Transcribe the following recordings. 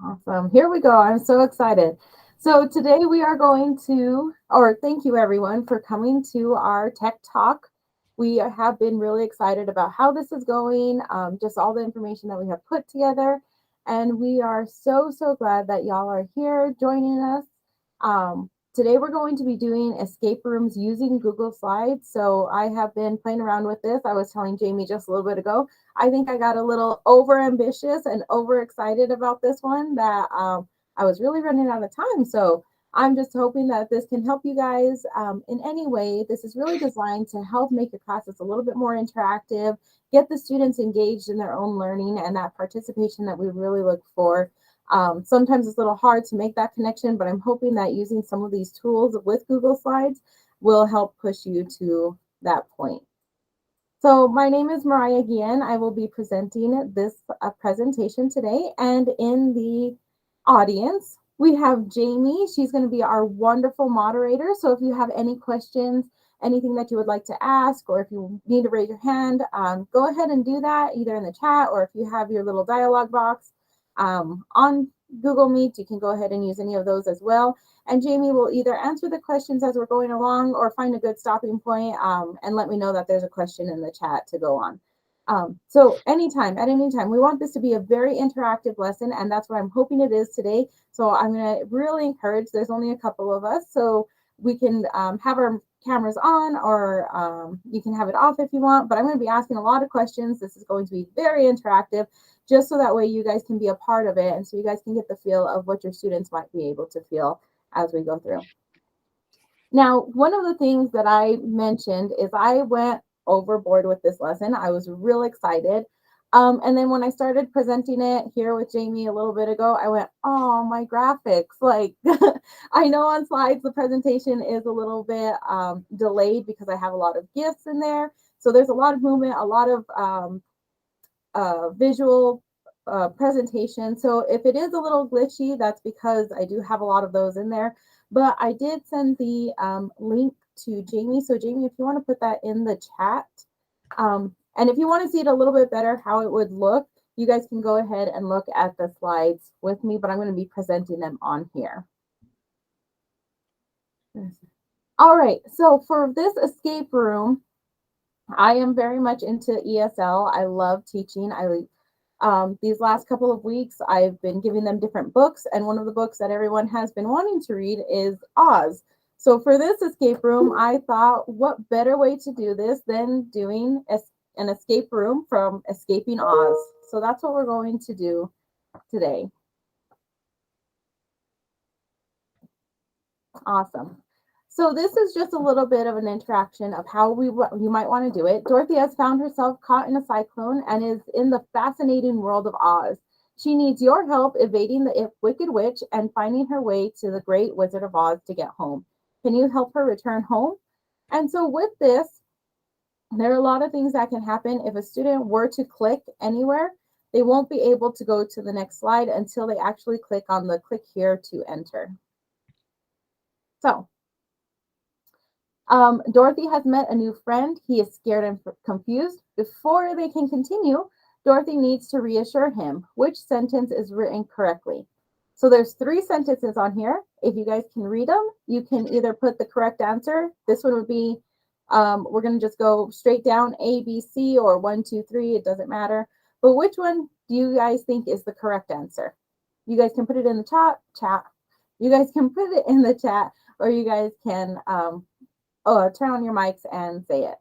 Awesome. Here we go. I'm so excited. So today we are going to, or thank you everyone for coming to our tech talk. We have been really excited about how this is going, just all the information that we have put together. And we are so glad that y'all are here joining us. Today we're going to be doing escape rooms using Google Slides. So I have been playing around with this. I was telling Jamie just a little bit ago. I think I got a little over ambitious and over excited about this one that I was really running out of time. So I'm just hoping that this can help you guys in any way. This is really designed to help make your classes a little bit more interactive, get the students engaged in their own learning and that participation that we really look for. Sometimes it's a little hard to make that connection, but I'm hoping that using some of these tools with Google Slides will help push you to that point. So my name is Meriah Guillen. I will be presenting this presentation today. And in the audience, we have Jamie. She's going to be our wonderful moderator. So if you have any questions, anything that you would like to ask, or if you need to raise your hand, go ahead and do that either in the chat or if you have your little dialogue box on Google Meet, you can go ahead and use any of those as well. And Jamie will either answer the questions as we're going along or find a good stopping point and let me know that there's a question in the chat to go on. So at any time, we want this to be a very interactive lesson, and that's what I'm hoping it is today. So I'm going to really encourage, there's only a couple of us, so we can have our cameras on or you can have it off if you want, but I'm going to be asking a lot of questions. This is going to be very interactive, just so that way you guys can be a part of it and so you guys can get the feel of what your students might be able to feel as we go through. Now, one of the things that I mentioned is I went overboard with this lesson. I was real excited. And then when I started presenting it here with Jamie a little bit ago, I went, oh, my graphics. Like, I know on slides, the presentation is a little bit delayed because I have a lot of GIFs in there. So there's a lot of movement, a lot of visual presentation. So if it is a little glitchy, that's because I do have a lot of those in there. But I did send the link to Jamie. So Jamie, if you want to put that in the chat, and if you want to see it a little bit better, how it would look, you guys can go ahead and look at the slides with me, but I'm going to be presenting them on here. All right, so for this escape room, I am very much into ESL. I love teaching. These last couple of weeks, I've been giving them different books, and one of the books that everyone has been wanting to read is Oz. So for this escape room, I thought, what better way to do this than doing an escape room from Escaping Oz. So that's what we're going to do today. Awesome. So this is just a little bit of an interaction of how you might want to do it. Dorothy has found herself caught in a cyclone and is in the fascinating world of Oz. She needs your help evading the Wicked Witch and finding her way to the Great Wizard of Oz to get home. Can you help her return home? And so with this, there are a lot of things that can happen. If a student were to click anywhere, they won't be able to go to the next slide until they actually click on the click here to enter. So Dorothy has met a new friend. He is scared and confused. Before they can continue, Dorothy needs to reassure him. Which sentence is written correctly? So there's 3 sentences on here. If you guys can read them, you can either put the correct answer. This one would be, we're going to just go straight down A, B, C, or 1, 2, 3. It doesn't matter. But which one do you guys think is the correct answer? You guys can put it in the chat. You guys can put it in the chat, or you guys can turn on your mics and say it.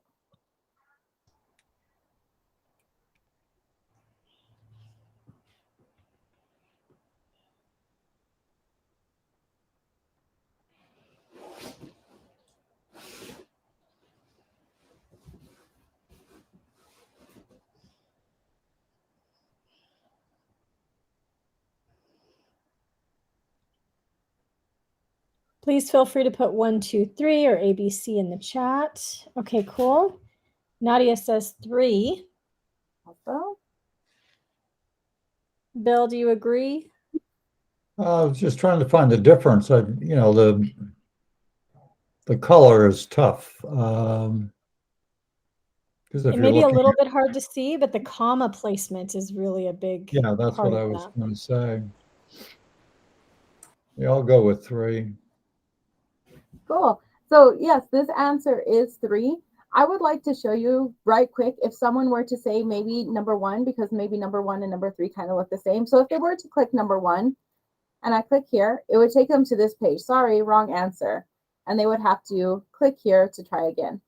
Please feel free to put 1, 2, 3 or ABC in the chat. Okay, cool. Nadia says 3. Also, Bill, do you agree? I was just trying to find the difference. The color is tough. It may be a little bit hard to see, but the comma placement is really a big that's what I was going to say. Yeah, I'll go with 3. Cool. So yes, this answer is 3. I would like to show you right quick if someone were to say maybe number 1, because maybe number 1 and number 3 kind of look the same. So if they were to click number 1 and I click here, it would take them to this page. Sorry, wrong answer. And they would have to click here to try again.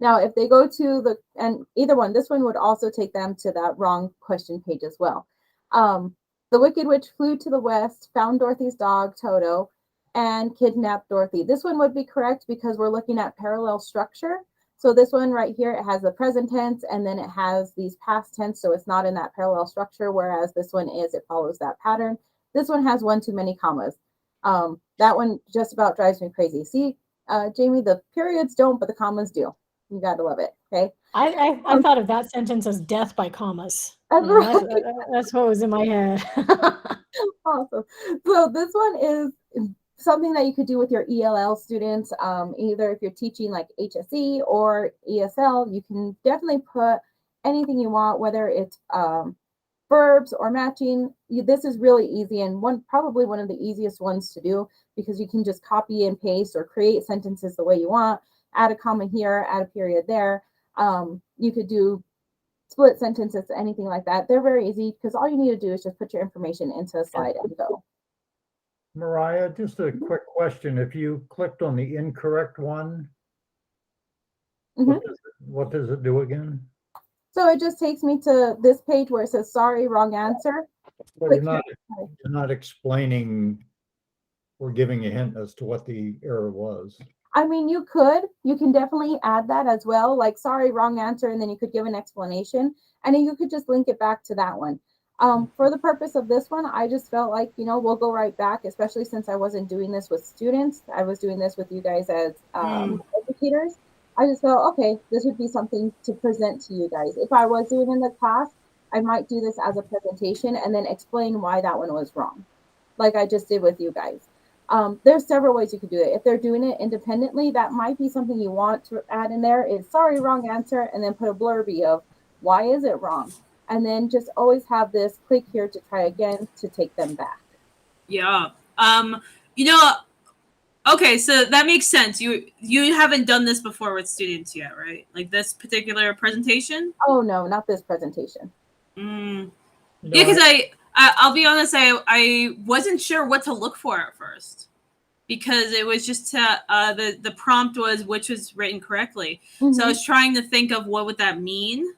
Now, if they go to and either one, this one would also take them to that wrong question page as well. The Wicked Witch flew to the west, found Dorothy's dog, Toto, and kidnapped Dorothy. This one would be correct because we're looking at parallel structure. So this one right here, it has the present tense and then it has these past tense. So it's not in that parallel structure, whereas this one is, it follows that pattern. This one has one too many commas. That one just about drives me crazy. See, Jamie, the periods don't, but the commas do. You got to love it. Okay. I thought of that sentence as death by commas. That's right. That's what was in my head. Awesome. So this one is something that you could do with your ELL students. Either if you're teaching like HSE or ESL, you can definitely put anything you want, whether it's verbs or matching. This is really easy and probably one of the easiest ones to do because you can just copy and paste or create sentences the way you want. Add a comma here, add a period there. You could do split sentences, anything like that. They're very easy because all you need to do is just put your information into a slide and go. Meriah, just a quick question. If you clicked on the incorrect one, what does it do again? So it just takes me to this page where it says, sorry, wrong answer. Well, you're not explaining or giving a hint as to what the error was. I mean, you can definitely add that as well. Like, sorry, wrong answer. And then you could give an explanation and then you could just link it back to that one. For the purpose of this one, I just felt like, we'll go right back, especially since I wasn't doing this with students. I was doing this with you guys as educators. I just felt, okay, this would be something to present to you guys. If I was doing in the class, I might do this as a presentation and then explain why that one was wrong, like I just did with you guys. There's several ways you could do it. If they're doing it independently, that might be something you want to add in there is sorry, wrong answer, and then put a blurby of why is it wrong? And then just always have this click here to try again to take them back. Yeah. Okay, so that makes sense. You haven't done this before with students yet, right? Like this particular presentation? Oh no, not this presentation. Yeah, because I'll be honest, I wasn't sure what to look for at first because it was just the prompt was which was written correctly. So I was trying to think of what would that mean.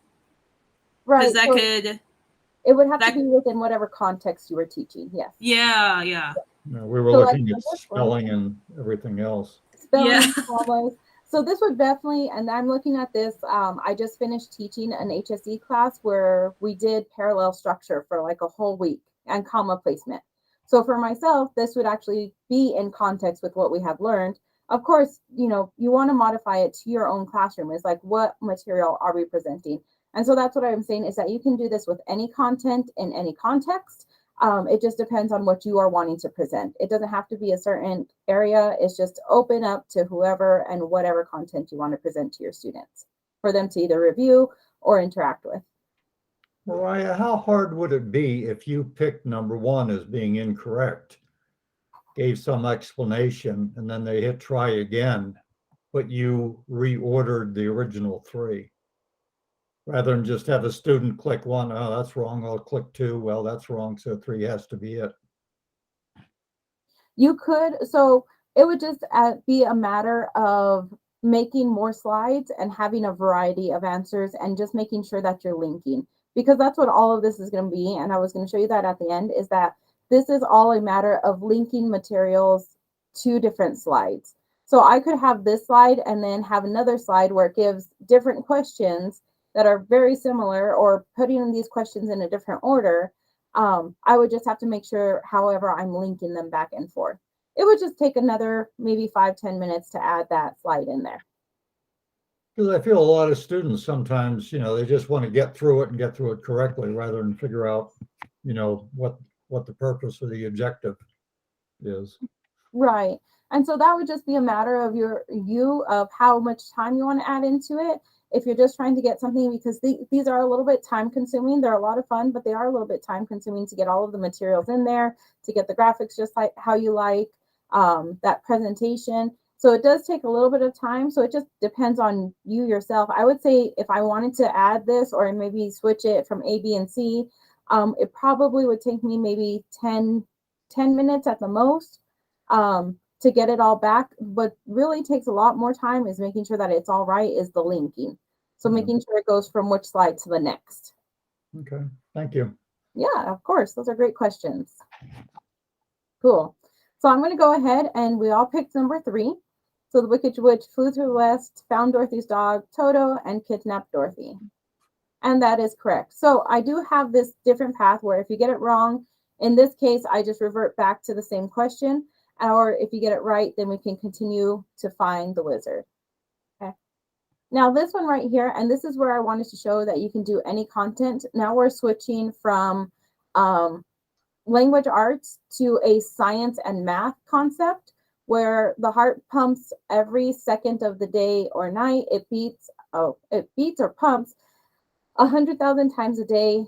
Right. It would have to be within whatever context you were teaching. Yes. Yeah. No, we were looking at spelling and everything else. Spelling, commas. So this would definitely, and I'm looking at this, I just finished teaching an HSE class where we did parallel structure for like a whole week and comma placement. So for myself, this would actually be in context with what we have learned. Of course, you want to modify it to your own classroom. It's like, what material are we presenting? And so that's what I'm saying is that you can do this with any content in any context. It just depends on what you are wanting to present. It doesn't have to be a certain area. It's just open up to whoever and whatever content you want to present to your students for them to either review or interact with. Meriah, how hard would it be if you picked number 1 as being incorrect, gave some explanation, and then they hit try again, but you reordered the original 3? Rather than just have a student click 1, oh, that's wrong, I'll click 2, well, that's wrong, so 3 has to be it. You could, so it would just be a matter of making more slides and having a variety of answers and just making sure that you're linking, because that's what all of this is going to be. And I was going to show you that at the end, is that this is all a matter of linking materials to different slides. So I could have this slide and then have another slide where it gives different questions that are very similar, or putting in these questions in a different order. I would just have to make sure, however, I'm linking them back and forth. It would just take another maybe 5-10 minutes to add that slide in there. Because I feel a lot of students sometimes, they just want to get through it and get through it correctly rather than figure out, what the purpose or the objective is. Right. And so that would just be a matter of of how much time you want to add into it. if you're just trying to get something, because these are a little bit time consuming. They're a lot of fun, but they are a little bit time consuming to get all of the materials in there, to get the graphics just like how you like, that presentation. So it does take a little bit of time. So it just depends on you yourself. I would say if I wanted to add this or maybe switch it from A, B, and C, it probably would take me maybe 10 minutes at the most to get it all back. What really takes a lot more time is making sure that it's all right, is the linking. So making sure it goes from which slide to the next. Okay, thank you. Yeah, of course. Those are great questions. Cool. So I'm going to go ahead and we all picked number 3. So the Wicked Witch flew through the west, found Dorothy's dog, Toto, and kidnapped Dorothy. And that is correct. So I do have this different path where if you get it wrong, in this case, I just revert back to the same question. Or if you get it right, then we can continue to find the wizard. Okay. Now this one right here, and this is where I wanted to show that you can do any content. Now we're switching from language arts to a science and math concept where the heart pumps every second of the day or night. It beats or pumps 100,000 times a day,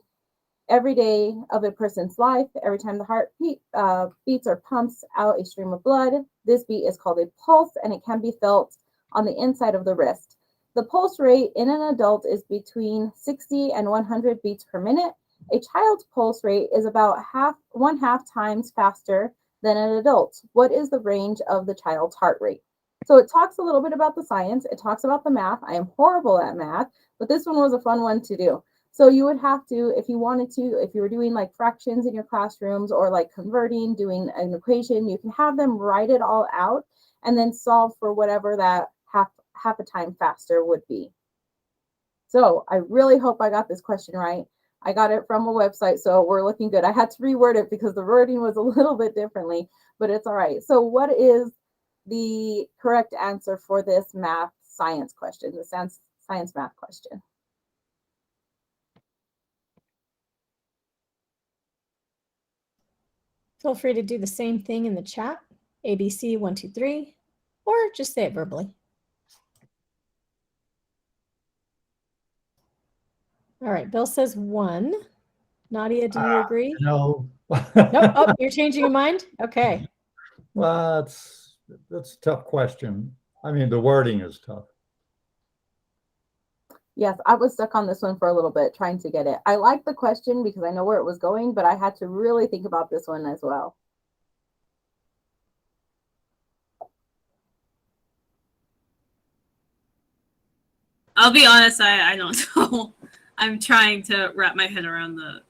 every day of a person's life. Every time the heart beats or pumps out a stream of blood, this beat is called a pulse, and it can be felt on the inside of the wrist. The pulse rate in an adult is between 60 and 100 beats per minute. A child's pulse rate is about one half times faster than an adult. What is the range of the child's heart rate? So it talks a little bit about the science. It talks about the math. I am horrible at math, but this one was a fun one to do. So you would have to, if you wanted to, if you were doing like fractions in your classrooms or like converting, doing an equation, you can have them write it all out and then solve for whatever that half a time faster would be. So I really hope I got this question right. I got it from a website, so we're looking good. I had to reword it because the wording was a little bit differently, but it's all right. So what is the correct answer for this math science question, the science math question? Feel free to do the same thing in the chat, ABC 1, 2, 3, or just say it verbally. All right, Bill says 1. Nadia, do you agree? No. Nope. Oh, you're changing your mind? Okay. Well, that's a tough question. I mean, the wording is tough. Yes, I was stuck on this one for a little bit trying to get it. I like the question because I know where it was going, but I had to really think about this one as well. I'll be honest, I don't know. I'm trying to wrap my head around the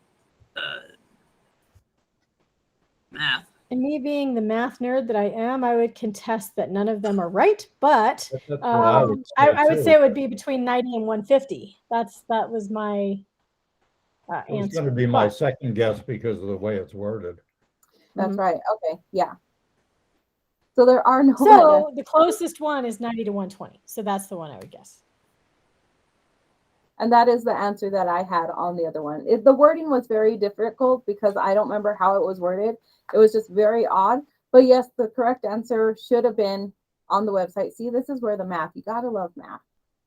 math. And me being the math nerd that I am, I would contest that none of them are right, but I would say it would be between 90 and 150. That was my answer. It's going to be my second guess because of the way it's worded. That's right. Okay. Yeah. So there are no. So the closest one is 90 to 120. So that's the one I would guess. And that is the answer that I had on the other one. The wording was very difficult because I don't remember how it was worded. It was just very odd. But yes, the correct answer should have been on the website. See, this is where the math, you got to love math.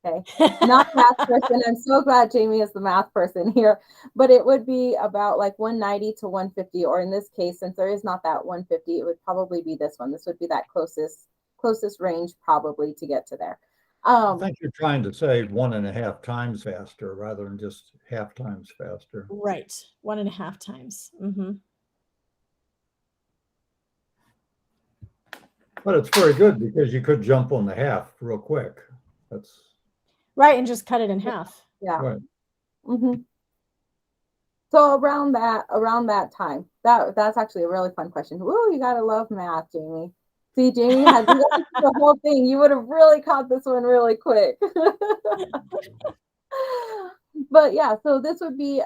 Okay. Not math person. I'm so glad Jamie is the math person here. But it would be about like 190 to 150. Or in this case, since there is not that 150, it would probably be this one. This would be that closest range probably to get to there. I think you're trying to say 1.5 times faster rather than just half times faster. Right. 1.5 times. Mm-hmm. But it's very good because you could jump on the half real quick. That's right, and just cut it in half. Yeah. Right. Mm-hmm. So around that time, that's actually a really fun question. Woo, you gotta love math, Jamie. See, Jamie had the whole thing. You would have really caught this one really quick. But yeah, so this would be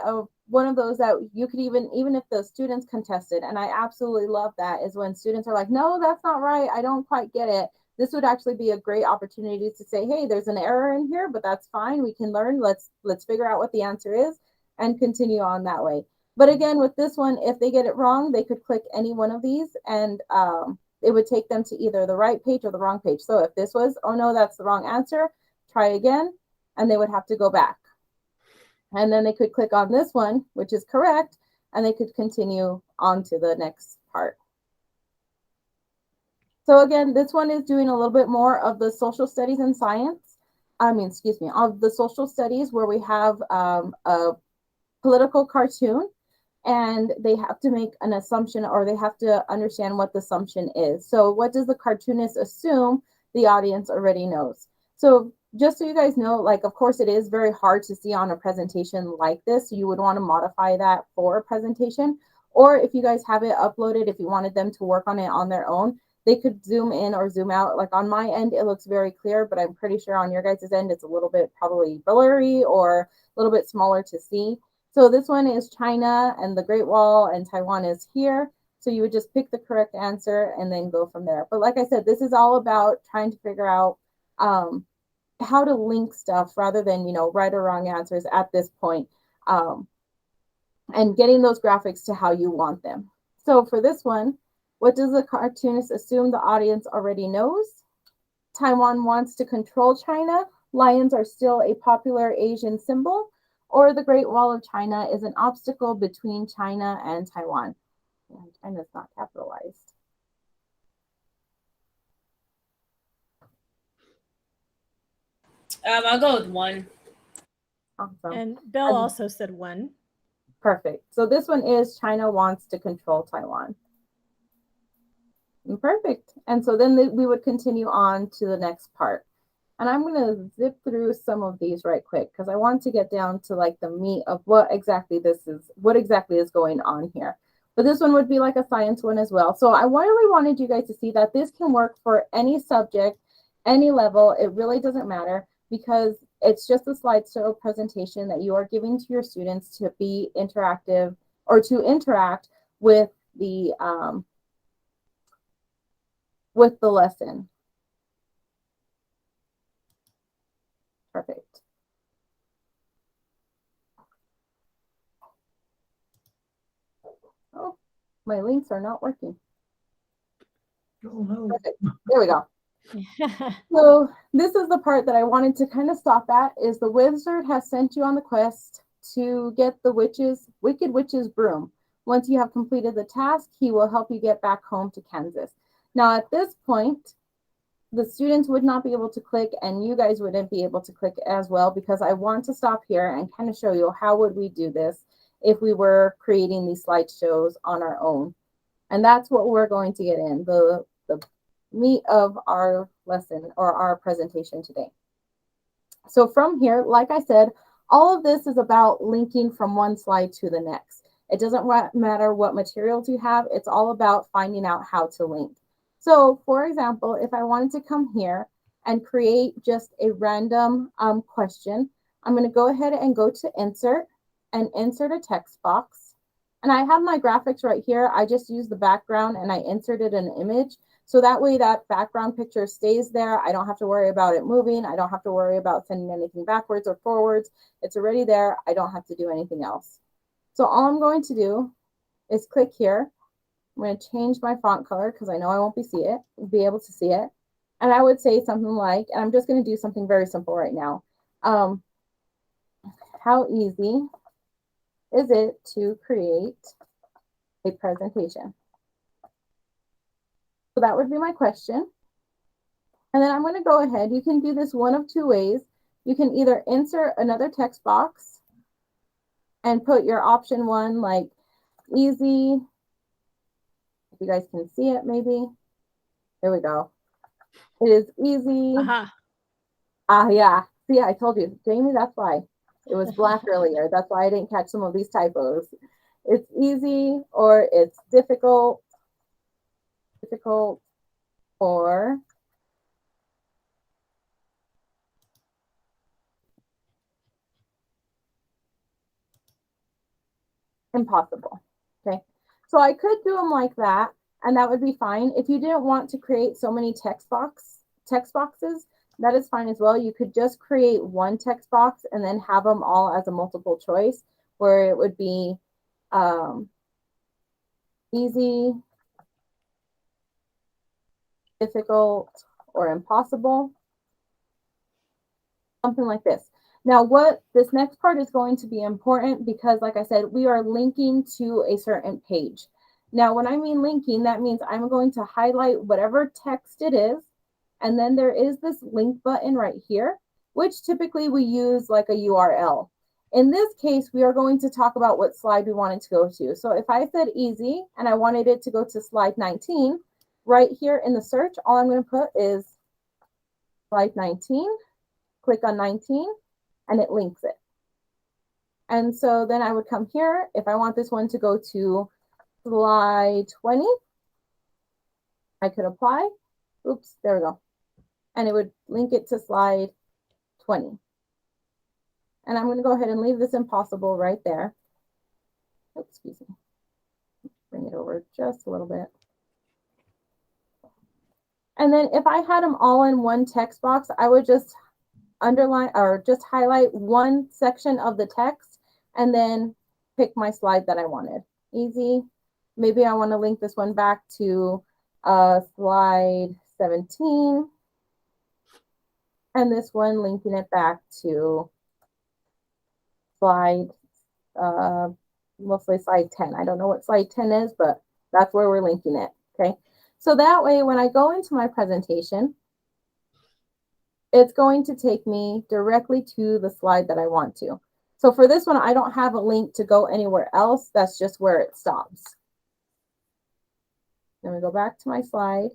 one of those that you could even if the students contested, and I absolutely love that, is when students are like, no, that's not right. I don't quite get it. This would actually be a great opportunity to say, hey, there's an error in here, but that's fine. We can learn. Let's figure out what the answer is and continue on that way. But again, with this one, if they get it wrong, they could click any one of these and it would take them to either the right page or the wrong page. So if this was, oh no, that's the wrong answer, try again. and they would have to go back. And then they could click on this one, which is correct, and they could continue on to the next part. So again, this one is doing a little bit more of the social studies and science. Of the social studies, where we have a political cartoon, and they have to make an assumption, or they have to understand what the assumption is. So what does the cartoonist assume the audience already knows? So just so you guys know, like, of course, it is very hard to see on a presentation like this. So you would want to modify that for a presentation. Or if you guys have it uploaded, if you wanted them to work on it on their own, they could zoom in or zoom out. Like on my end, it looks very clear, but I'm pretty sure on your guys' end, it's a little bit probably blurry or a little bit smaller to see. So this one is China, and the Great Wall, and Taiwan is here. So you would just pick the correct answer and then go from there. But like I said, this is all about trying to figure out how to link stuff rather than, right or wrong answers at this point, and getting those graphics to how you want them. So for this one, what does the cartoonist assume the audience already knows? Taiwan wants to control China. Lions are still a popular Asian symbol. Or the Great Wall of China is an obstacle between China and Taiwan. China's not capitalized. I'll go with 1. Awesome. And Bill also said 1. Perfect. So this one is China wants to control Taiwan. Perfect. And so then we would continue on to the next part. And I'm going to zip through some of these right quick because I want to get down to like the meat of what exactly is going on here. But this one would be like a science one as well. So I really wanted you guys to see that this can work for any subject, any level. It really doesn't matter, because it's just a slideshow presentation that you are giving to your students to be interactive, or to interact with the lesson. Perfect. Oh, my links are not working. Oh, no. Perfect. There we go. So this is the part that I wanted to kind of stop at, is the wizard has sent you on the quest to get the wicked witch's broom. Once you have completed the task, he will help you get back home to Kansas. Now at this point, the students would not be able to click, and you guys wouldn't be able to click as well, because I want to stop here and kind of show you how would we do this if we were creating these slideshows on our own. And that's what we're going to get in, the meat of our lesson or our presentation today. So from here, like I said, all of this is about linking from one slide to the next. It doesn't matter what materials you have. It's all about finding out how to link. So for example, if I wanted to come here and create just a random question, I'm going to go ahead and go to insert and insert a text box. And I have my graphics right here. I just use the background and I inserted an image. So that way that background picture stays there. I don't have to worry about it moving. I don't have to worry about sending anything backwards or forwards. It's already there. I don't have to do anything else. So all I'm going to do is click here. I'm going to change my font color because I know I won't be able to see it. And I would say something like, and I'm just going to do something very simple right now. How easy is it to create a presentation? So that would be my question. And then I'm going to go ahead. You can do this one of two ways. You can either insert another text box and put your option 1, like easy. If you guys can see it, maybe. There we go. It is easy. Yeah. See, I told you, Jamie, that's why. It was black earlier. That's why I didn't catch some of these typos. It's easy, or it's difficult, or impossible. Okay. So I could do them like that, and that would be fine. If you didn't want to create so many text boxes, that is fine as well. You could just create one text box and then have them all as a multiple choice, where it would be easy, difficult, or impossible. Something like this. Now, what this next part is going to be important because, like I said, we are linking to a certain page. Now, when I mean linking, that means I'm going to highlight whatever text it is. And then there is this link button right here, which typically we use like a URL. In this case, we are going to talk about what slide we wanted to go to. So if I said easy and I wanted it to go to slide 19, right here in the search, all I'm going to put is slide 19, click on 19, and it links it. And so then I would come here. If I want this one to go to slide 20, I could apply. Oops, there we go. And it would link it to slide 20. And I'm going to go ahead and leave this impossible right there. Oops, excuse me. Bring it over just a little bit. And then if I had them all in one text box, I would just underline or just highlight one section of the text and then pick my slide that I wanted. Easy. Maybe I want to link this one back to slide 17. And this one linking it back to slide, mostly slide 10. I don't know what slide 10 is, but that's where we're linking it, okay? So that way, when I go into my presentation, it's going to take me directly to the slide that I want to. So for this one, I don't have a link to go anywhere else. That's just where it stops. Then we go back to my slide.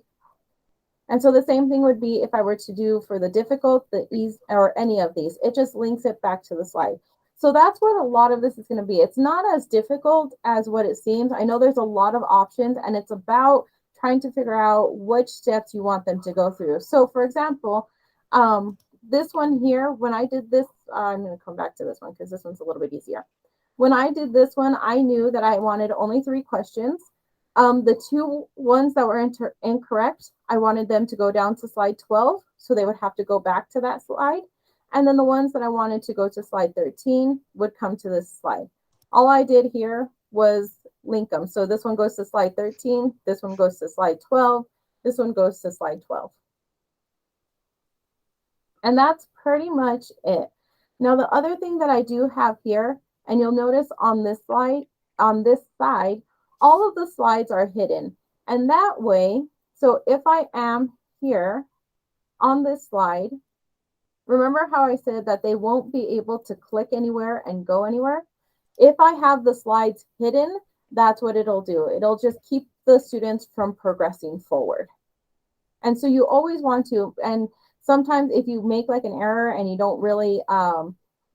And so the same thing would be if I were to do for the difficult, the ease, or any of these. It just links it back to the slide. So that's what a lot of this is going to be. It's not as difficult as what it seems. I know there's a lot of options, and it's about trying to figure out which steps you want them to go through. So for example, this one here, when I did this, I'm going to come back to this one because this one's a little bit easier. When I did this one, I knew that I wanted only 3 questions. The 2 ones that were incorrect, I wanted them to go down to slide 12, so they would have to go back to that slide. And then the ones that I wanted to go to slide 13 would come to this slide. All I did here was link them. So this one goes to slide 13, this one goes to slide 12, this one goes to slide 12. And that's pretty much it. Now, the other thing that I do have here, and you'll notice on this slide, on this side, all of the slides are hidden. And that way, so if I am here on this slide, remember how I said that they won't be able to click anywhere and go anywhere? If I have the slides hidden, that's what it'll do. It'll just keep the students from progressing forward. And so you always want to, and sometimes if you make like an error and you don't really,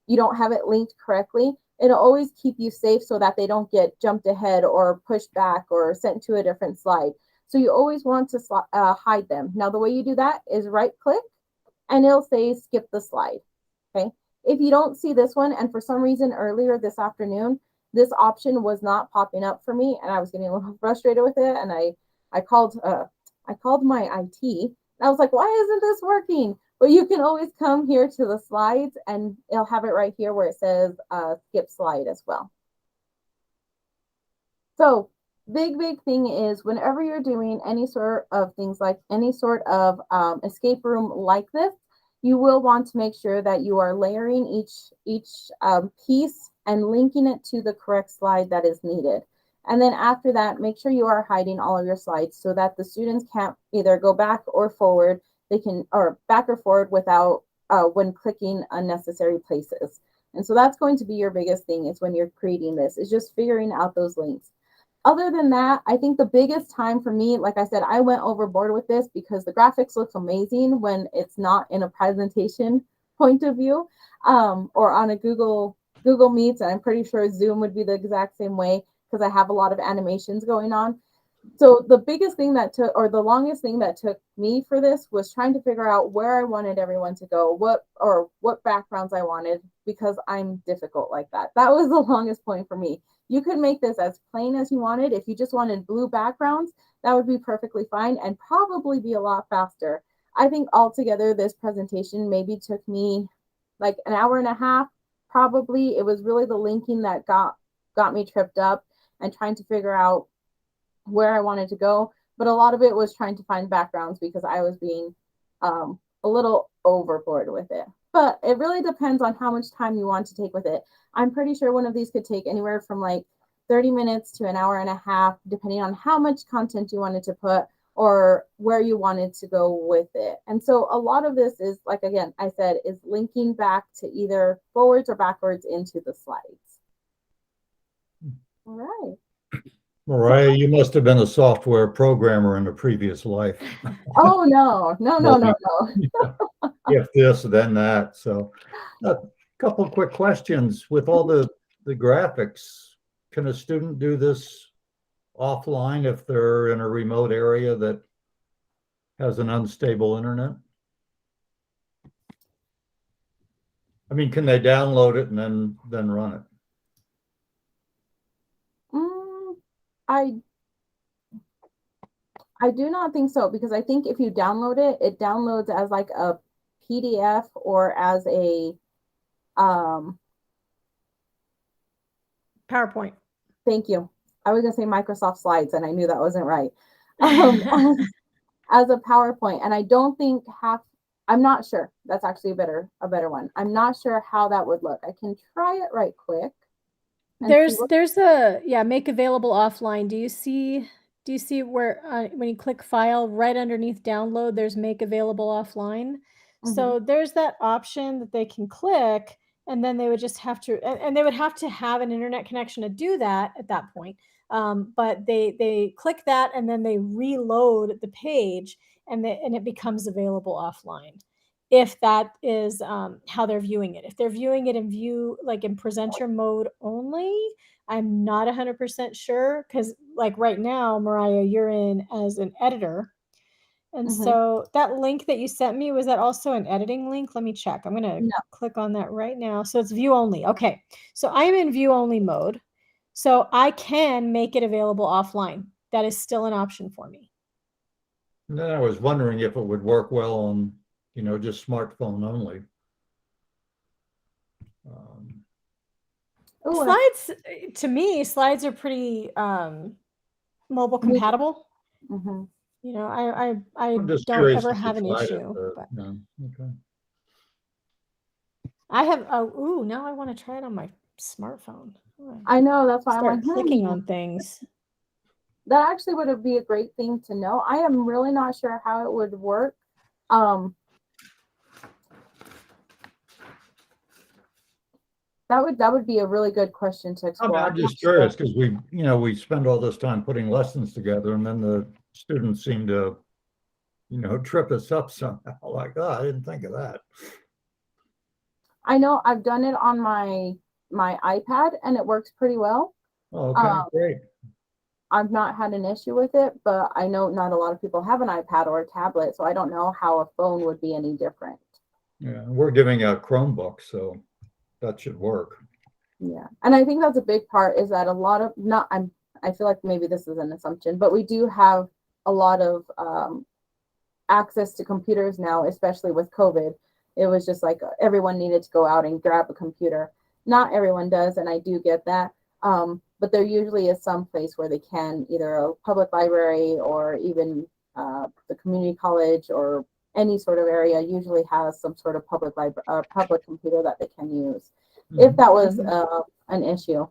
you don't have it linked correctly, it'll always keep you safe so that they don't get jumped ahead or pushed back or sent to a different slide. So you always want to hide them. Now, the way you do that is right click and it'll say skip the slide, okay? If you don't see this one, and for some reason earlier this afternoon, this option was not popping up for me and I was getting a little frustrated with it, and I called my IT and I was like, why isn't this working? But you can always come here to the slides and it'll have it right here where it says skip slide as well. So big thing is whenever you're doing any sort of things like any sort of escape room like this, you will want to make sure that you are layering each piece and linking it to the correct slide that is needed. And then after that, make sure you are hiding all of your slides so that the students can't either go back or forward. They can, or back or forward without, when clicking unnecessary places. And so that's going to be your biggest thing is when you're creating this, is just figuring out those links. Other than that, I think the biggest time for me, like I said, I went overboard with this because the graphics look amazing when it's not in a presentation point of view, or on a Google Meets, and I'm pretty sure Zoom would be the exact same way because I have a lot of animations going on. So the biggest thing that took, or the longest thing that took me for this was trying to figure out where I wanted everyone to go, what backgrounds I wanted, because I'm difficult like that. That was the longest point for me. You could make this as plain as you wanted. If you just wanted blue backgrounds, that would be perfectly fine and probably be a lot faster. I think altogether this presentation maybe took me like an hour and a half, probably. It was really the linking that got me tripped up and trying to figure out where I wanted to go. But a lot of it was trying to find backgrounds because I was being a little overboard with it. but it really depends on how much time you want to take with it. I'm pretty sure one of these could take anywhere from like 30 minutes to an hour and a half, depending on how much content you wanted to put or where you wanted to go with it. And so a lot of this is, like, again, I said, is linking back to either forwards or backwards into the slides. All right. Meriah, you must have been a software programmer in a previous life. Oh, no. If this, then that. So a couple of quick questions. With all the graphics, can a student do this offline if they're in a remote area that has an unstable internet? I mean, can they download it and then run it? I do not think so, because I think if you download it, it downloads as like a PDF or as a PowerPoint. Thank you. I was gonna say Microsoft Slides, and I knew that wasn't right. As a PowerPoint, and I don't think I'm not sure. That's actually a better one. I'm not sure how that would look. I can try it right quick. There's a make available offline. Do you see where when you click file right underneath download, there's make available offline? So there's that option that they can click, and then they would just have to, and they would have to have an internet connection to do that at that point. But they click that, and then they reload the page, and it becomes available offline. If that is how they're viewing it. If they're viewing it in presenter mode only, I'm not 100% sure, because like right now, Meriah, you're in as an editor. And so that link that you sent me, was that also an editing link? Let me check. I'm going to click on that right now. So it's view only. Okay. So I'm in view only mode. So I can make it available offline. That is still an option for me. And then I was wondering if it would work well on, just smartphone only. Slides, to me, slides are pretty mobile compatible. I don't ever have an issue. Okay. I have now I want to try it on my smartphone. I know, that's why I'm clicking on things. That actually would be a great thing to know. I am really not sure how it would work. That would be a really good question to explore. I'm just curious, because we spend all this time putting lessons together, and then the students seem to, trip us up somehow. Like, oh, I didn't think of that. I know I've done it on my iPad, and it works pretty well. Oh, okay, great. I've not had an issue with it, but I know not a lot of people have an iPad or a tablet, so I don't know how a phone would be any different. Yeah, we're giving out Chromebooks, so that should work. Yeah, and I think that's a big part, is that a lot of I feel like maybe this is an assumption, but we do have a lot of access to computers now, especially with COVID. It was just like everyone needed to go out and grab a computer. Not everyone does, and I do get that. But there usually is some place where they can, either a public library or even the community college or any sort of area usually has some sort of public computer that they can use, if that was an issue.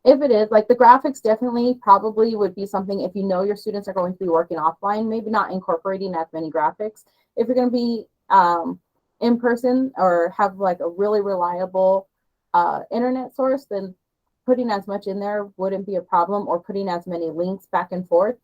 If it is, like, the graphics definitely probably would be something, if your students are going to be working offline, maybe not incorporating as many graphics. If you're going to be in person or have like a really reliable internet source, then putting as much in there wouldn't be a problem, or putting as many links back and forth.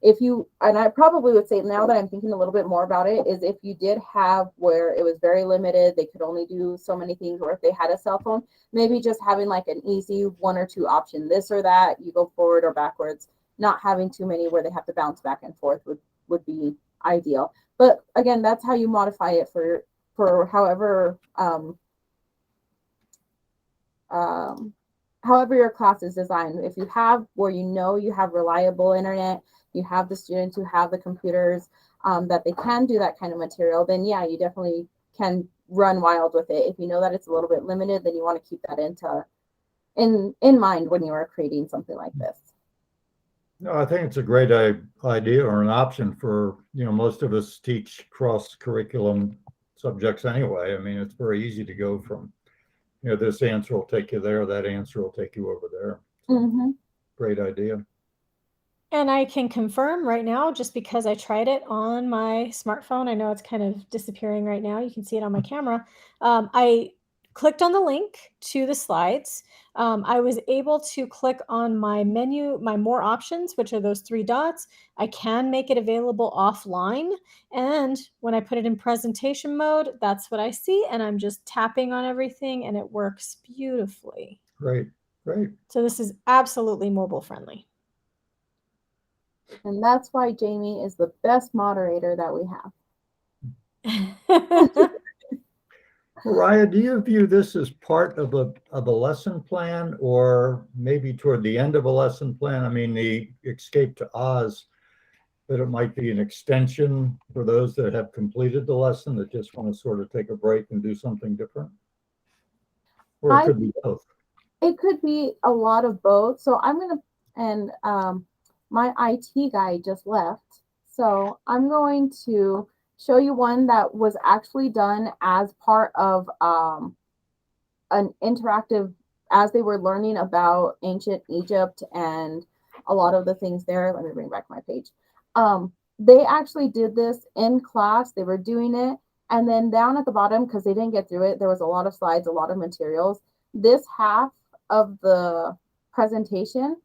And I probably would say, now that I'm thinking a little bit more about it, is if you did have where it was very limited, they could only do so many things, or if they had a cell phone, maybe just having like an easy 1 or 2 option, this or that, you go forward or backwards, not having too many where they have to bounce back and forth would be ideal. But again, that's how you modify it for however however your class is designed. If you have where you have reliable internet, you have the students who have the computers that they can do that kind of material, then yeah, you definitely can run wild with it. If you know that it's a little bit limited, then you want to keep that in mind when you are creating something like this. No, I think it's a great idea or an option for, most of us teach cross curriculum subjects anyway. I mean, it's very easy to go from, this answer will take you there, that answer will take you over there. So, Mm-hmm. great idea. And I can confirm right now, just because I tried it on my smartphone. I know it's kind of disappearing right now. You can see it on my camera. I clicked on the link to the slides. I was able to click on my menu, my more options, which are those 3 dots. I can make it available offline. And when I put it in presentation mode, that's what I see. And I'm just tapping on everything and it works beautifully. Great, great. So this is absolutely mobile friendly. And that's why Jamie is the best moderator that we have. Meriah, do you view this as part of a lesson plan, or maybe toward the end of a lesson plan? I mean, the Escape to Oz, that it might be an extension for those that have completed the lesson that just want to sort of take a break and do something different? Or it could be both. It could be a lot of both. So I'm going to, and my IT guy just left. So I'm going to show you one that was actually done as part of an interactive, as they were learning about ancient Egypt and a lot of the things there. Let me bring back my page. They actually did this in class. They were doing it. And then down at the bottom, because they didn't get through it, there was a lot of slides, a lot of materials. This half of the presentation,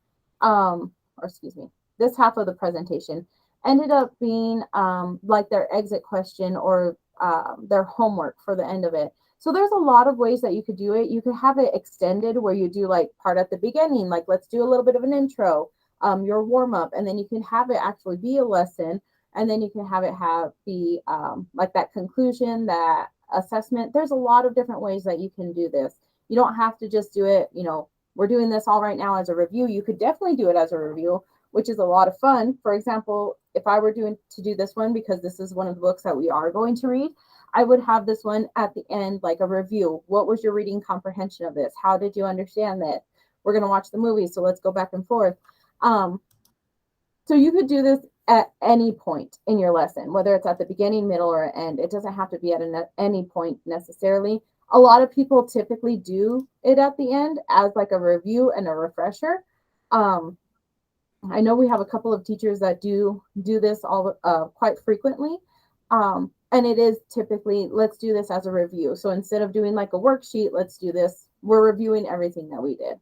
this half of the presentation ended up being like their exit question or their homework for the end of it. So there's a lot of ways that you could do it. You could have it extended where you do like part at the beginning, like let's do a little bit of an intro, your warm up, and then you can have it actually be a lesson, and then you can have it be like that conclusion, that assessment. There's a lot of different ways that you can do this. You don't have to just do it, we're doing this all right now as a review. You could definitely do it as a review, which is a lot of fun. For example, if I were to do this one, because this is one of the books that we are going to read, I would have this one at the end, like a review. What was your reading comprehension of this? How did you understand that? We're going to watch the movie, so let's go back and forth. So you could do this at any point in your lesson, whether it's at the beginning, middle, or end. It doesn't have to be at any point necessarily. A lot of people typically do it at the end as like a review and a refresher. I know we have a couple of teachers that do this all quite frequently. And it is typically, let's do this as a review. So instead of doing like a worksheet, let's do this. We're reviewing everything that we did.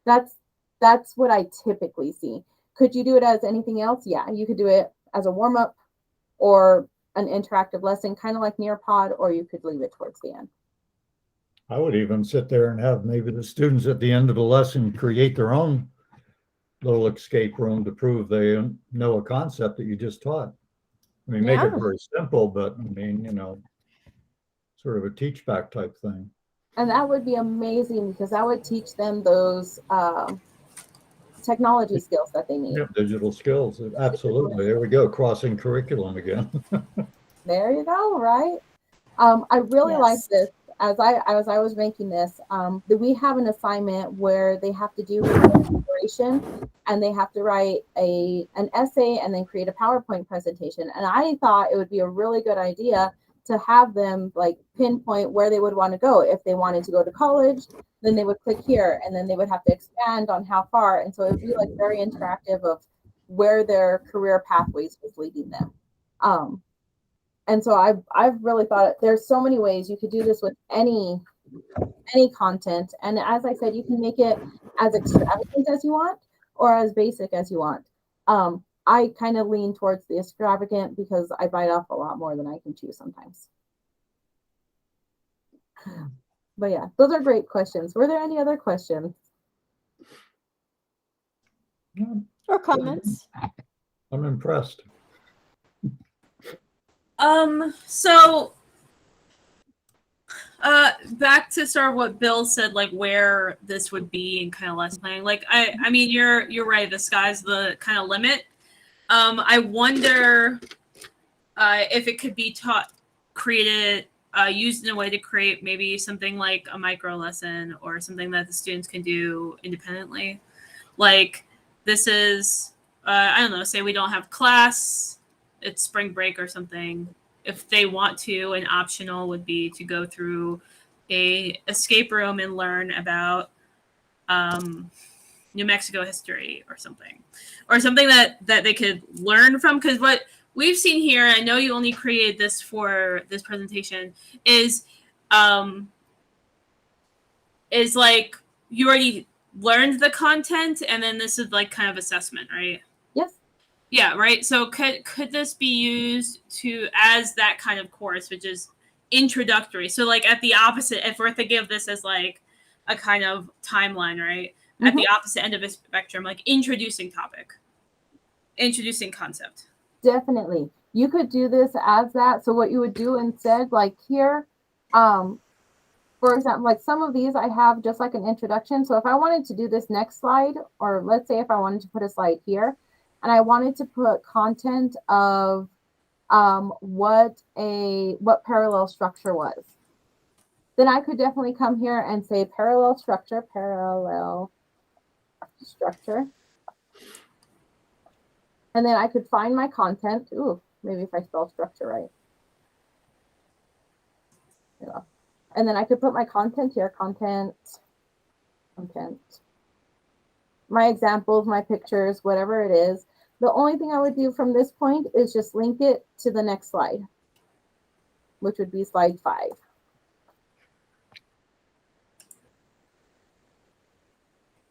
That's what I typically see. Could you do it as anything else? Yeah, you could do it as a warm up or an interactive lesson, kind of like Nearpod, or you could leave it towards the end. I would even sit there and have maybe the students at the end of the lesson create their own little escape room to prove they know a concept that you just taught. I mean, make it very simple, but I mean, sort of a teach back type thing. And that would be amazing because that would teach them those technology skills that they need. Yeah, digital skills. Absolutely. There we go. Crossing curriculum again. There you go. Right. I really like this. As I was making this, we have an assignment where they have to do inspiration and they have to write an essay and then create a PowerPoint presentation. And I thought it would be a really good idea to have them like pinpoint where they would want to go. If they wanted to go to college, then they would click here and then they would have to expand on how far. And so it would be like very interactive of where their career pathways was leading them. And so I've really thought there's so many ways you could do this with any content. And as I said, you can make it as extravagant as you want or as basic as you want. I kind of lean towards the extravagant because I bite off a lot more than I can chew sometimes. But yeah, those are great questions. Were there any other questions? Or comments? I'm impressed. So back to sort of what Bill said, like where this would be and kind of lesson planning. Like I mean you're right, the sky's the kind of limit. I wonder if it could be created, used in a way to create maybe something like a micro lesson or something that the students can do independently. Like this is I don't know, say we don't have class, it's spring break or something. If they want to, an optional would be to go through a escape room and learn about New Mexico history or something that they could learn from. Because what we've seen here, I know you only created this for this presentation, is like you already learned the content, and then this is like kind of assessment, right? Yes. Yeah, right. So could this be used to as that kind of course, which is introductory? So like at the opposite, if we're thinking of this as like a kind of timeline, right? At the opposite end of the spectrum, like introducing topic, introducing concept. Definitely. You could do this as that. So what you would do instead, like here, for example, like some of these I have just like an introduction. So if I wanted to do this next slide, or let's say if I wanted to put a slide here, and I wanted to put content of what parallel structure was, then I could definitely come here and say parallel structure. And then I could find my content. Ooh, maybe if I spell structure right. Yeah. And then I could put my content here, content, my examples, my pictures, whatever it is. The only thing I would do from this point is just link it to the next slide, which would be slide 5.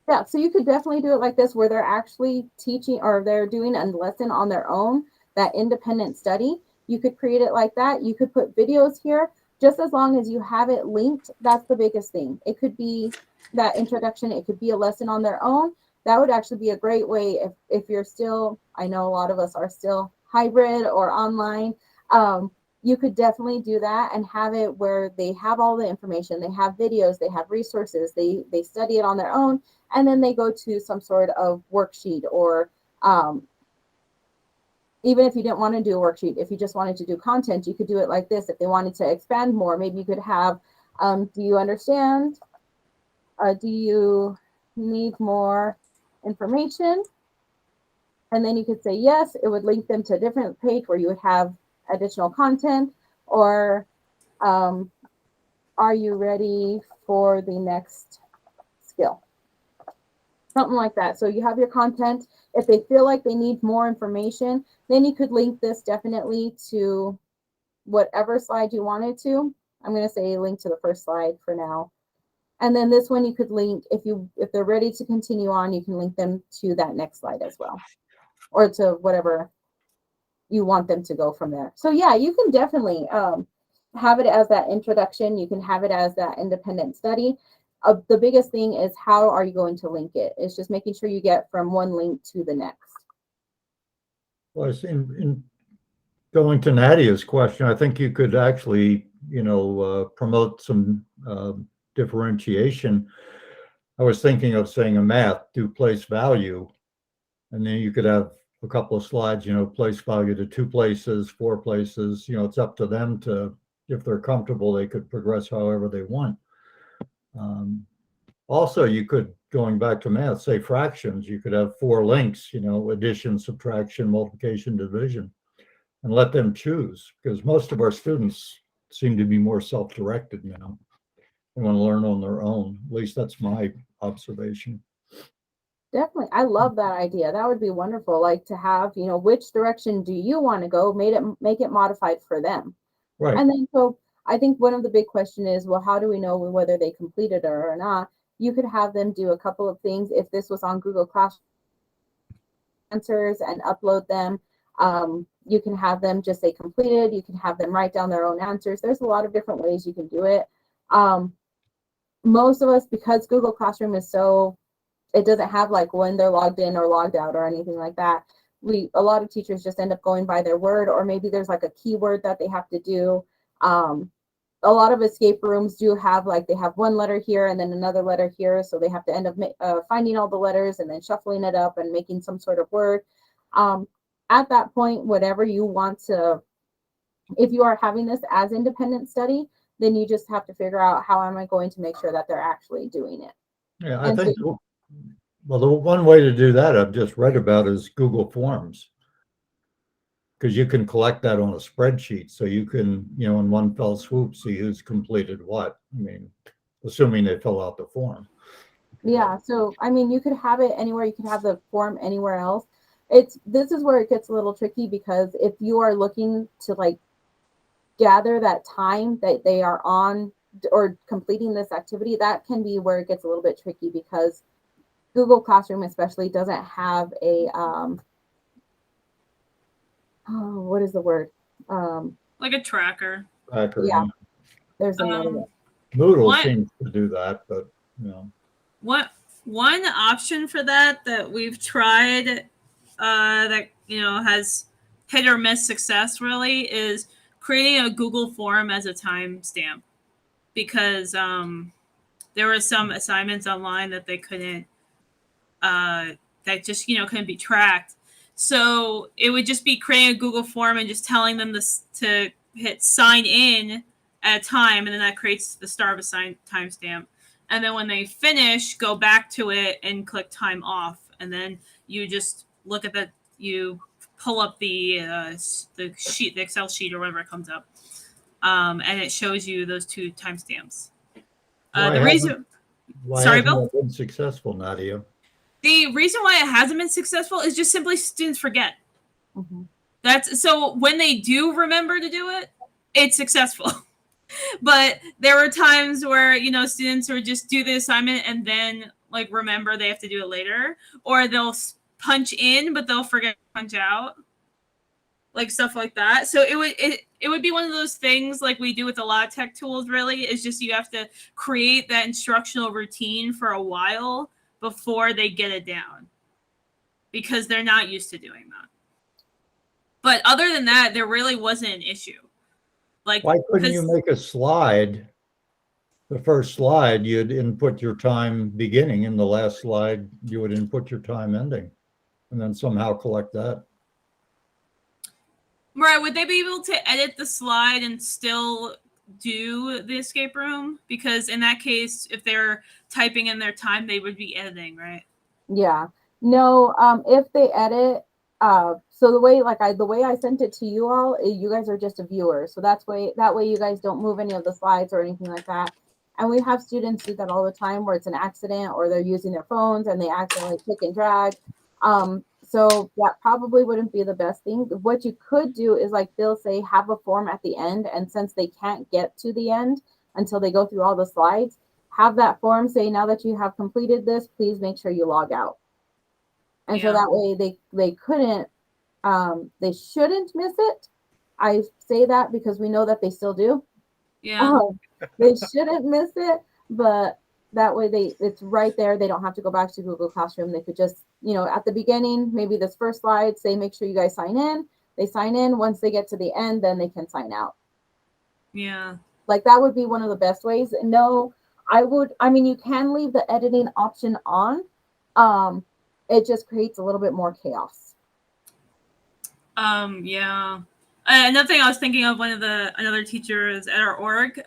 Yeah, so you could definitely do it like this, where they're actually teaching or they're doing a lesson on their own, that independent study. You could create it like that. You could put videos here, just as long as you have it linked. That's the biggest thing. It could be that introduction. It could be a lesson on their own. That would actually be a great way if you're still, I know a lot of us are still hybrid or online. You could definitely do that and have it where they have all the information. They have videos, they have resources, they study it on their own, and then they go to some sort of worksheet, or even if you didn't want to do a worksheet, if you just wanted to do content, you could do it like this. If they wanted to expand more, maybe you could have, do you understand? Do you need more information? And then you could say yes. It would link them to a different page where you would have additional content, or are you ready for the next skill? Something like that. So you have your content. If they feel like they need more information, then you could link this definitely to whatever slide you wanted to. I'm going to say link to the first slide for now. And then this one you could link, if they're ready to continue on, you can link them to that next slide as well, or to whatever you want them to go from there. So yeah, you can definitely have it as that introduction. You can have it as that independent study. The biggest thing is, how are you going to link it? It's just making sure you get from one link to the next. Well, in going to Nadia's question, I think you could actually, promote some differentiation. I was thinking of saying a math, do place value, and then you could have a couple of slides, place value to 2 places, 4 places. It's up to them to, if they're comfortable, they could progress however they want. Also, you could, going back to math, say fractions. You could have 4 links, addition, subtraction, multiplication, division, and let them choose, because most of our students seem to be more self-directed now. They want to learn on their own. At least that's my observation. Definitely. I love that idea. That would be wonderful. Like to have, which direction do you want to go? Make it modified for them. Right. And then, so I think one of the big question is, well, how do we know whether they completed it or not? You could have them do a couple of things. If this was on Google Classroom, answers and upload them. You can have them just say completed. You can have them write down their own answers. There's a lot of different ways you can do it. Most of us, because Google Classroom is it doesn't have like when they're logged in or logged out or anything like that. A lot of teachers just end up going by their word, or maybe there's like a keyword that they have to do. A lot of escape rooms do have, like, they have one letter here and then another letter here, so they have to end up finding all the letters and then shuffling it up and making some sort of word. At that point, whatever you want to, if you are having this as independent study, then you just have to figure out, how am I going to make sure that they're actually doing it? Yeah, I think Well, the one way to do that I've just read about is Google Forms. Because you can collect that on a spreadsheet. So you can, in one fell swoop, see who's completed what. I mean, assuming they fill out the form. Yeah, so I mean, you could have it anywhere. You could have the form anywhere else. This is where it gets a little tricky, because if you are looking to like gather that time that they are on or completing this activity, that can be where it gets a little bit tricky, because Google Classroom especially doesn't have a what is the word? Like a tracker. Yeah, there's another one. Moodle seems to do that, but one option for that we've tried that has hit or miss success really is creating a Google form as a timestamp, because there were some assignments online that they couldn't that just couldn't be tracked. So it would just be creating a Google form and just telling them to hit sign in at a time, and then that creates the start of a timestamp. And then when they finish, go back to it and click time off, and then you just look at you pull up the sheet, the Excel sheet or whatever it comes up, and it shows you those two timestamps. The reason, sorry, Bill, been successful, Nadia? The reason why it hasn't been successful is just simply students forget. Mm-hmm. That's so when they do remember to do it, it's successful. But there were times where students would just do the assignment and then like remember they have to do it later, or they'll punch in but they'll forget to punch out, like stuff like that. So it would be one of those things like we do with a lot of tech tools. Really, is just you have to create that instructional routine for a while before they get it down, because they're not used to doing that. But other than that, there really wasn't an issue. Like, why couldn't you make a slide? The first slide, you'd input your time beginning, and the last slide, you would input your time ending, and then somehow collect that. Right. Would they be able to edit the slide and still do the escape room? Because in that case, if they're typing in their time, they would be editing, right? Yeah. No, if they edit, so the way I sent it to you all, you guys are just a viewer. So that way you guys don't move any of the slides or anything like that. And we have students do that all the time, where it's an accident or they're using their phones and they accidentally click and drag. So that probably wouldn't be the best thing. What you could do is, like they'll say, have a form at the end. And since they can't get to the end until they go through all the slides, have that form say, now that you have completed this, please make sure you log out. And so that way they shouldn't miss it. I say that because we know that they still do. Yeah. They shouldn't miss it, but that way it's right there. They don't have to go back to Google Classroom. They could just, at the beginning, maybe this first slide, say, make sure you guys sign in. They sign in. Once they get to the end, then they can sign out. Yeah. Like that would be one of the best ways. No, you can leave the editing option on. It just creates a little bit more chaos. Yeah. Another thing I was thinking of, another teachers at our org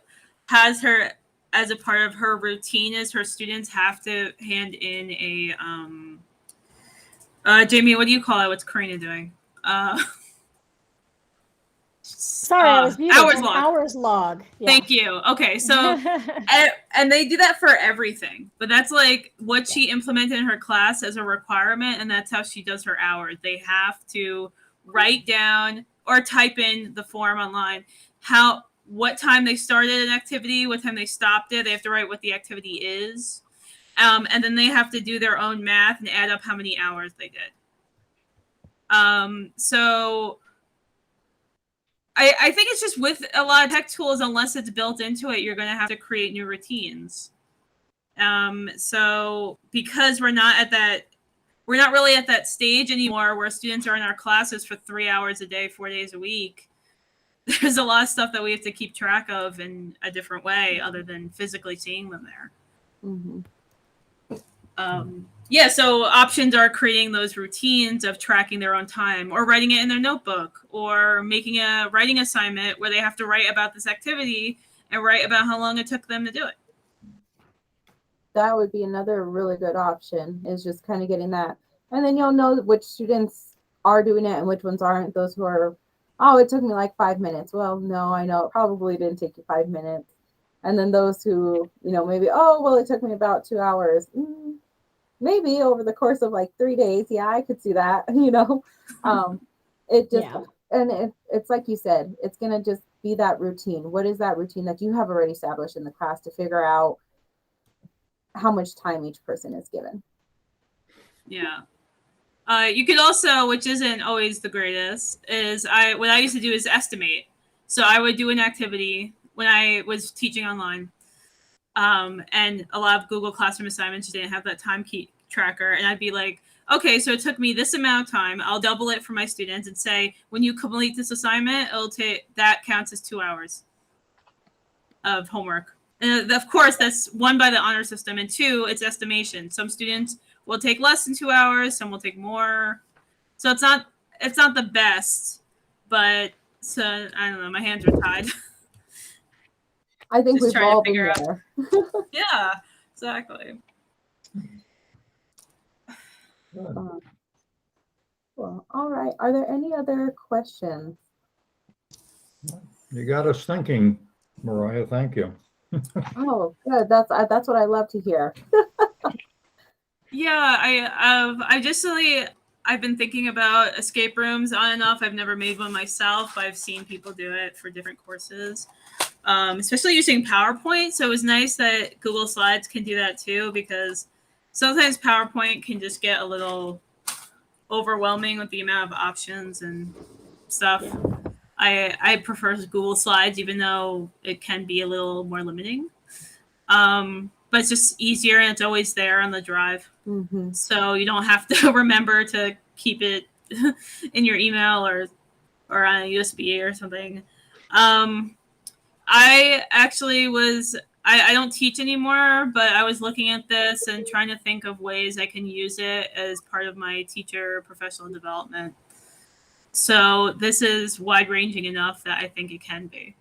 has her as a part of her routine is her students have to hand in a Jamie, what do you call it? What's Karina doing? Sorry, I was muted. Hours log. Hours log. Yeah. Thank you. Okay, so and they do that for everything, but that's like what she implemented in her class as a requirement, and that's how she does her hours. They have to write down or type in the form online what time they started an activity, what time they stopped it. They have to write what the activity is, and then they have to do their own math and add up how many hours they did. So I think it's just with a lot of tech tools, unless it's built into it, you're going to have to create new routines. So because we're not really at that stage anymore where students are in our classes for 3 hours a day, 4 days a week. There's a lot of stuff that we have to keep track of in a different way other than physically seeing them there. Mm-hmm. So options are creating those routines of tracking their own time, or writing it in their notebook, or making a writing assignment where they have to write about this activity and write about how long it took them to do it. that would be another really good option, is just kind of getting that. And then you'll know which students are doing it and which ones aren't. Those who are, oh, it took me like 5 minutes. Well, no, I know it probably didn't take you 5 minutes. And then those who, maybe, oh, well, it took me about 2 hours. Maybe over the course of like 3 days. Yeah, I could see that, it just, Yeah. and it's like you said, it's going to just be that routine. What is that routine that you have already established in the class to figure out how much time each person is given? Yeah. You could also, which isn't always the greatest, is what I used to do is estimate. So I would do an activity when I was teaching online. And a lot of Google Classroom assignments didn't have that time key tracker. And I'd be like, okay, so it took me this amount of time. I'll double it for my students and say, when you complete this assignment, that counts as 2 hours of homework. And of course, that's 1, by the honor system, and 2, it's estimation. Some students will take less than 2 hours, some will take more. So it's not the best, but I don't know, my hands are tied. I think Just we've all been figure there. Yeah, exactly. Well, all right. Are there any other questions? You got us thinking, Meriah. Thank you. Oh, good. That's what I love to hear. Yeah, I've been thinking about escape rooms on and off. I've never made one myself. I've seen people do it for different courses, especially using PowerPoint. So it was nice that Google Slides can do that too, because sometimes PowerPoint can just get a little overwhelming with the amount of options and stuff. Yeah. I prefer Google Slides, even though it can be a little more limiting. But it's just easier, and it's always there on the drive. Mm-hmm. So you don't have to remember to keep it in your email or on a USB or something. I actually I don't teach anymore, but I was looking at this and trying to think of ways I can use it as part of my teacher professional development. So this is wide-ranging enough that I think it can be.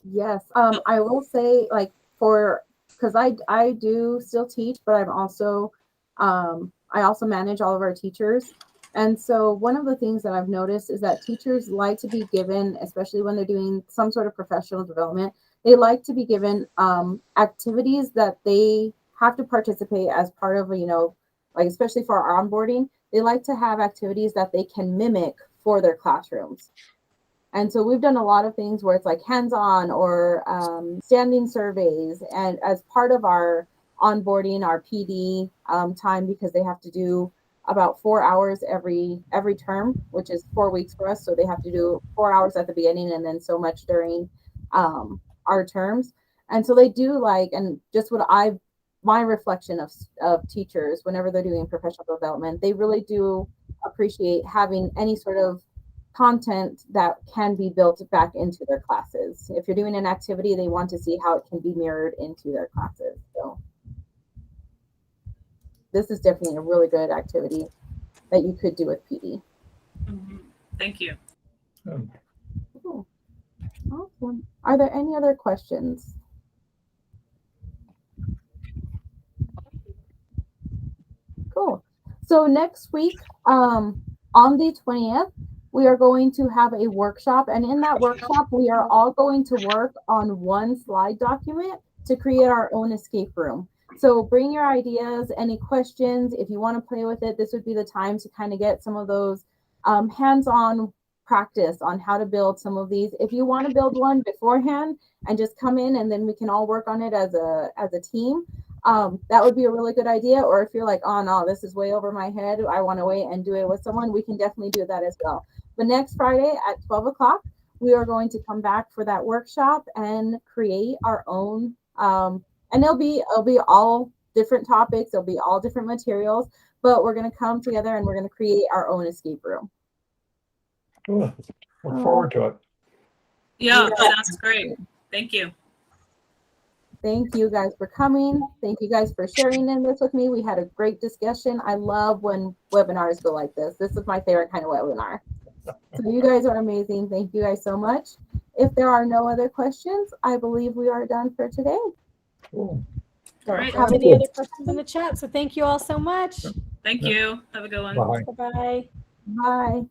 Yes. I will say, like, because I do still teach, but I'm also I also manage all of our teachers. And so one of the things that I've noticed is that teachers like to be given, especially when they're doing some sort of professional development, they like to be given activities that they have to participate as part of, like, especially for our onboarding, they like to have activities that they can mimic for their classrooms. And so we've done a lot of things where it's like hands-on or standing surveys, and as part of our onboarding, our PD time, because they have to do about 4 hours every term, which is 4 weeks for us. So they have to do 4 hours at the beginning and then so much during our terms. And so they do and just my reflection of teachers, whenever they're doing professional development, they really do appreciate having any sort of content that can be built back into their classes. If you're doing an activity, they want to see how it can be mirrored into their classes. So this is definitely a really good activity that you could do with PD. Mm-hmm. Thank you. Cool. Awesome. Are there any other questions? Cool. So next week, on the 20th, we are going to have a workshop, and in that workshop, we are all going to work on one slide document to create our own escape room. So bring your ideas, any questions. If you want to play with it, this would be the time to kind of get some of those hands-on practice on how to build some of these. If you want to build one beforehand and just come in and then we can all work on it as a team, that would be a really good idea. Or if you're like, oh no, this is way over my head, I want to wait and do it with someone, we can definitely do that as well. But next Friday at 12 o'clock, we are going to come back for that workshop and create our own, and it'll be all different topics, it'll be all different materials, but we're going to come together and we're going to create our own escape room. Cool. Look forward to it. Yeah, sounds great. Thank you. Thank you guys for coming. Thank you guys for sharing in this with me. We had a great discussion. I love when webinars go like this. This is my favorite kind of webinar. So you guys are amazing. Thank you guys so much. If there are no other questions, I believe we are done for today. Cool. So All right. have Any other questions in the chat? So thank you all so much. Thank you. Have a good one. Bye. Bye-bye. Bye.